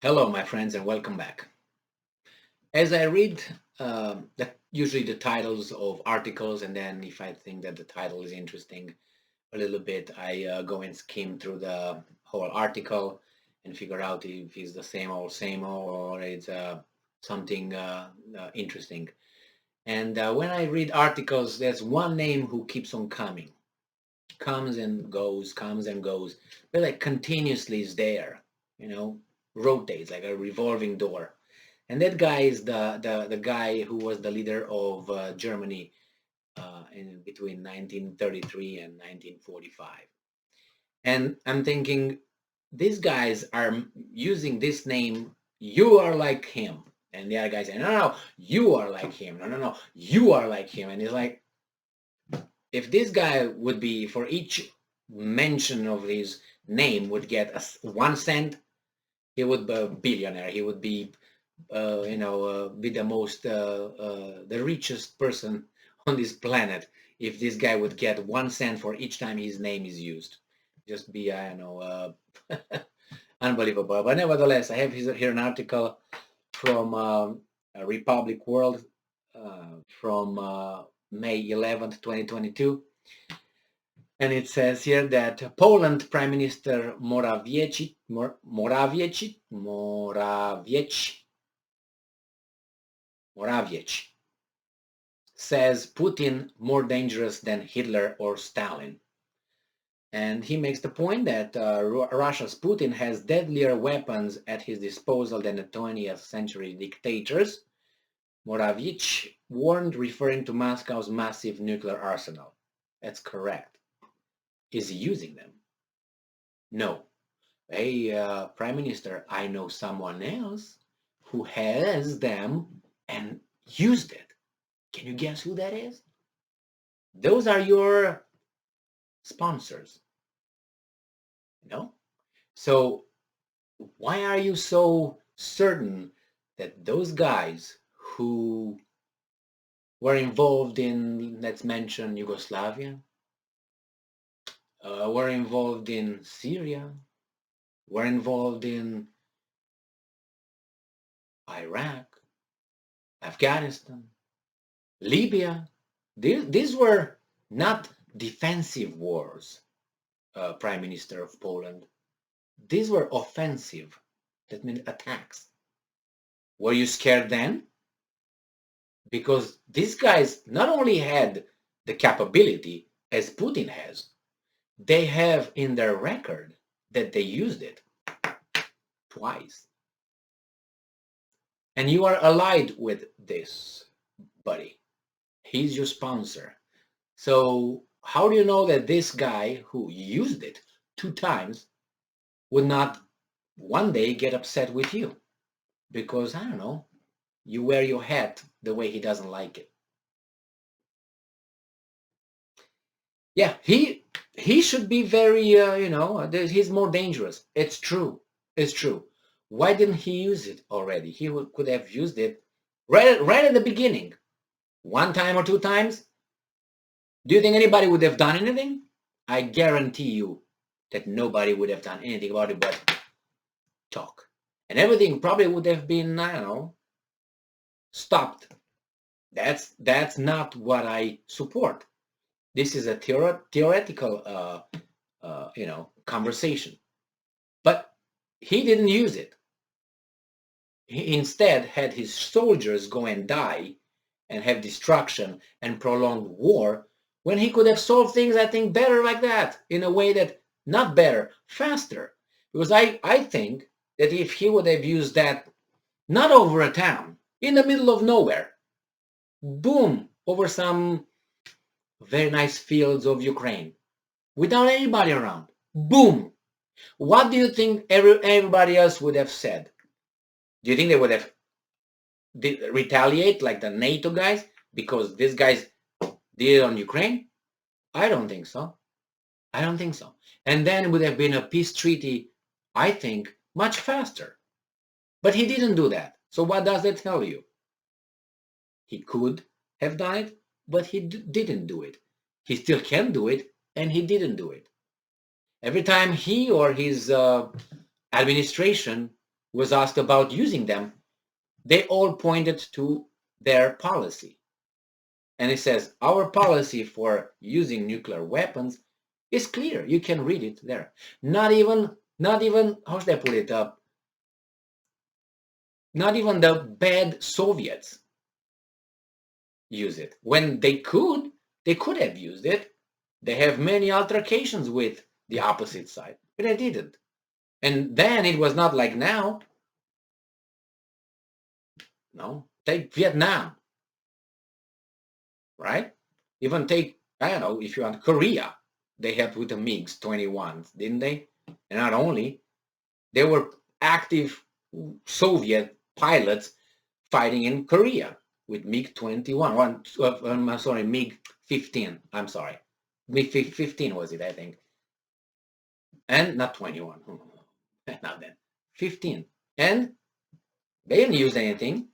Hello, my friends, and welcome back. As I read usually the titles of articles, and then if I think that the title is interesting a little bit, I go and skim through the whole article and figure out if it's the same old, or it's something interesting. And when I read articles, there's one name who keeps on coming, comes and goes, but like continuously is there, you know, rotates like a revolving door. And that guy is the guy who was the leader of Germany in between 1933 and 1945. And I'm thinking, these guys are using this name, you are like him. And the other guy saying, no, no, you are like him. No, no, no, you are like him. And it's like, if this guy would be, for each mention of his name, would get 1 cent, he would be a billionaire. He would be be the the richest person on this planet if this guy would get 1 cent for each time his name is used. Just be, I don't know, unbelievable. But nevertheless, I have here an article from Republic World from May 11th, 2022. And it says here that Poland Prime Minister Morawiecki says Putin more dangerous than Hitler or Stalin. And he makes the point that Russia's Putin has deadlier weapons at his disposal than the 20th century dictators. Morawiecki warned, referring to Moscow's massive nuclear arsenal. That's correct. Is he using them? No. Hey, Prime Minister, I know someone else who has them and used it. Can you guess who that is? Those are your sponsors. No? So why are you so certain that those guys who were involved in, let's mention Yugoslavia, were involved in Syria, were involved in Iraq, Afghanistan, Libya, these were not defensive wars, Prime Minister of Poland. These were offensive. That means attacks. Were you scared then? Because these guys not only had the capability as Putin has, they have in their record that they used it twice. And you are allied with this buddy. He's your sponsor. So how do you know that this guy who used it 2 times would not one day get upset with you? Because, I don't know, you wear your hat the way he doesn't like it. Yeah, he should be very, he's more dangerous. It's true. It's true. Why didn't he use it already? Could have used it right at the beginning. 1 time or 2 times. Do you think anybody would have done anything? I guarantee you that nobody would have done anything about it but talk. And everything probably would have been, I don't know, stopped. That's not what I support. This is a theoretical, conversation. But he didn't use it. He instead had his soldiers go and die and have destruction and prolonged war, when he could have solved things, I think, better like that, in a way that, not better, faster. Because I think that if he would have used that, not over a town, in the middle of nowhere, boom, over some very nice fields of Ukraine, without anybody around, boom, what do you think everybody else would have said? Do you think they would have retaliate like the NATO guys because these guys did it on Ukraine? I don't think so. I don't think so. And then it would have been a peace treaty, I think, much faster. But he didn't do that. So what does that tell you? He could have done it, but he didn't do it. He still can do it, and he didn't do it. Every time he or his administration was asked about using them, they all pointed to their policy. And it says, our policy for using nuclear weapons is clear. You can read it there. Not even, how should I put it up? Not even the bad Soviets use it. When they could have used it. They have many altercations with the opposite side, but they didn't. And then it was not like now. No, take Vietnam, right? Even take, I don't know, if you want Korea, they helped with the MiGs 21s, didn't they? And not only, they were active Soviet pilots fighting in Korea with MiG-21. I'm sorry, MiG-15. I'm sorry. MiG-15 was it, I think. And not 21. Not then. 15. And they didn't use anything.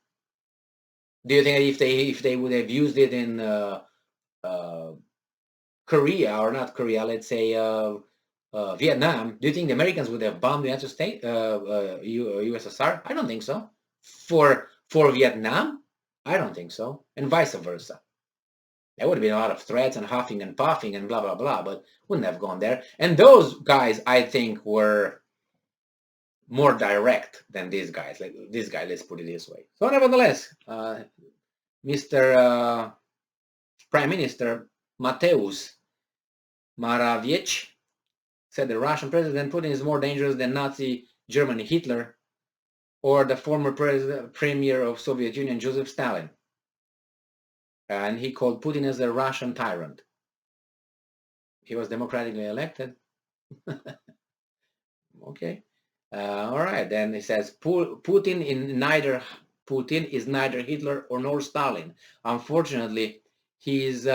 Do you think if they would have used it in Korea, or not Korea, let's say Vietnam, do you think the Americans would have bombed the United States, USSR? I don't think so. For Vietnam, I don't think so, and vice versa. There would have been a lot of threats and huffing and puffing and blah blah blah, but wouldn't have gone there. And those guys, I think, were more direct than these guys. Like this guy, let's put it this way. So nevertheless, Mr. Prime Minister Mateusz Morawiecki said the Russian President Putin is more dangerous than Nazi Germany Hitler or the former premier of Soviet Union Joseph Stalin. And he called Putin as a Russian tyrant. He was democratically elected. Okay. All right. Then he says Putin is neither Hitler or nor Stalin. Unfortunately, he is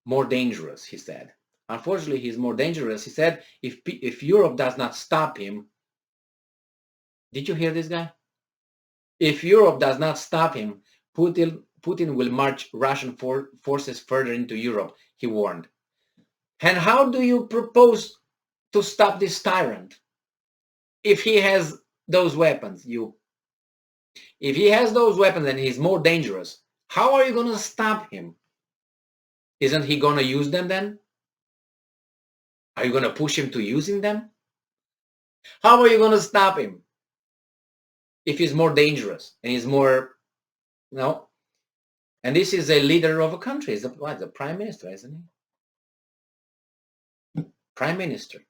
more dangerous, he said. Unfortunately, he's more dangerous. He said, if Europe does not stop him, did you hear this guy? If Europe does not stop him, Putin will march Russian forces further into Europe, he warned. And how do you propose to stop this tyrant if he has those weapons? If he has those weapons and he's more dangerous, how are you going to stop him? Isn't he going to use them then? Are you going to push him to using them? How are you going to stop him if he's more dangerous and he's more, no? And this is a leader of a country. He's the prime minister, isn't he? Prime minister.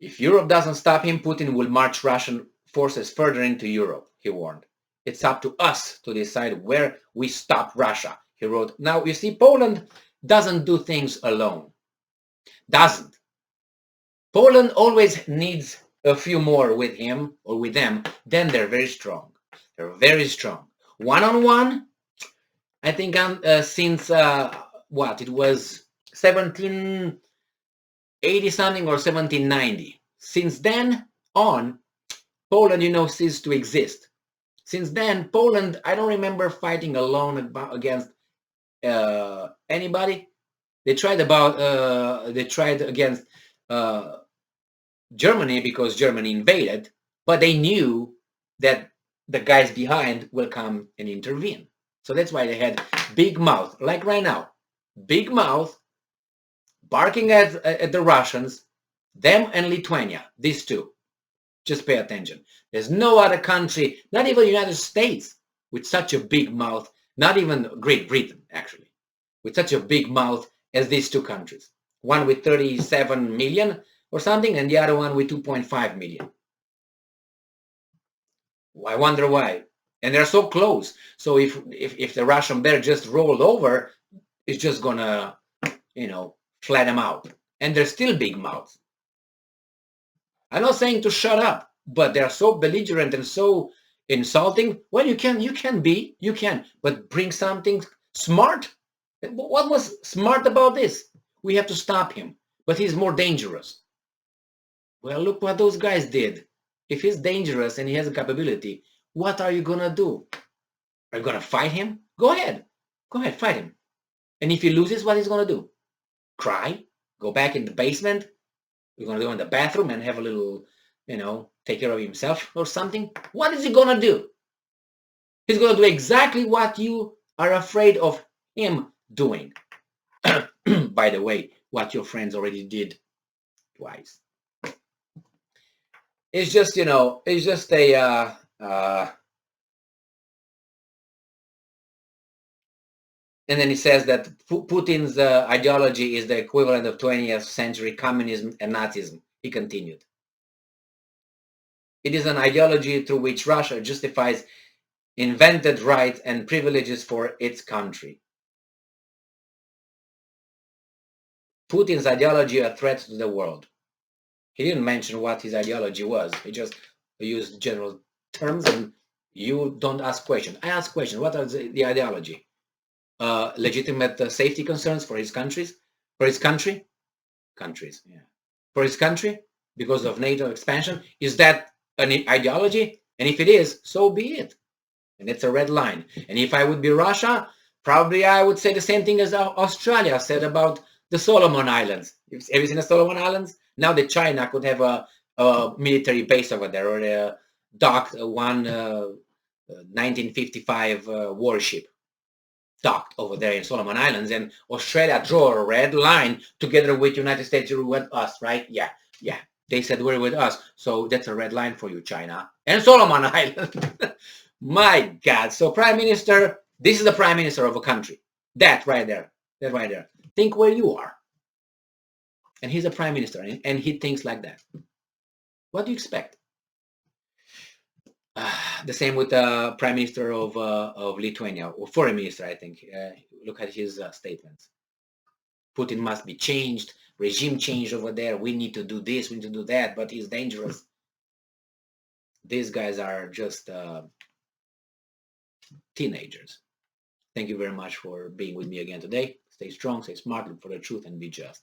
If Europe doesn't stop him, Putin will march Russian forces further into Europe, he warned. It's up to us to decide where we stop Russia, he wrote. Now, you see, Poland doesn't do things alone. Doesn't. Poland always needs a few more with him or with them. Then they're very strong. They're very strong. One-on-one, I think since, it was 1780 something or 1790. Since then on, Poland, ceased to exist. Since then, Poland, I don't remember fighting alone against anybody. They tried against Germany because Germany invaded, but they knew that the guys behind will come and intervene. So that's why they had big mouth, like right now, big mouth, barking at the Russians, them and Lithuania, these two. Just pay attention. There's no other country, not even the United States, with such a big mouth, not even Great Britain, actually, with such a big mouth as these two countries. One with 37 million or something, and the other one with 2.5 million. I wonder why. And they're so close. So if the Russian bear just rolled over, it's just gonna, flat them out. And they're still big mouths. I'm not saying to shut up, but they're so belligerent and so insulting. Well, you can, but bring something smart. What was smart about this? We have to stop him, but he's more dangerous. Well, look what those guys did. If he's dangerous and he has a capability, what are you gonna do? Are you gonna fight him? Go ahead, fight him. And if he loses, what he's gonna do? Cry? Go back in the basement? You're gonna go in the bathroom and have a little take care of himself or something, what is he gonna do? He's gonna do exactly what you are afraid of him doing. By the way, what your friends already did twice. It's just, it's just a and then he says that Putin's ideology is the equivalent of 20th century communism and Nazism. He continued. It is an ideology through which Russia justifies invented rights and privileges for its country. Putin's ideology a threat to the world. He didn't mention what his ideology was. He just used general terms, and you don't ask questions. I ask questions. What are the ideology? Legitimate safety concerns for his countries, for his country, yeah, for his country because of NATO expansion. Is that an ideology? And if it is, so be it. And it's a red line. And if I would be Russia, probably I would say the same thing as Australia said about the Solomon Islands. Have you seen the Solomon Islands? Now that China could have a military base over there, or a docked one 1955 warship docked over there in Solomon Islands, and Australia draw a red line together with United States with us, right? Yeah. They said we're with us, so that's a red line for you, China and Solomon Islands. My God! So Prime Minister, this is the Prime Minister of a country. That right there. Think where you are. And he's a Prime Minister, and he thinks like that. What do you expect? The same with the Prime Minister of Lithuania, or Foreign Minister, I think. Look at his statements. Putin must be changed, regime change over there. We need to do this, we need to do that, but he's dangerous. These guys are just teenagers. Thank you very much for being with me again today. Stay strong, stay smart, look for the truth, and be just.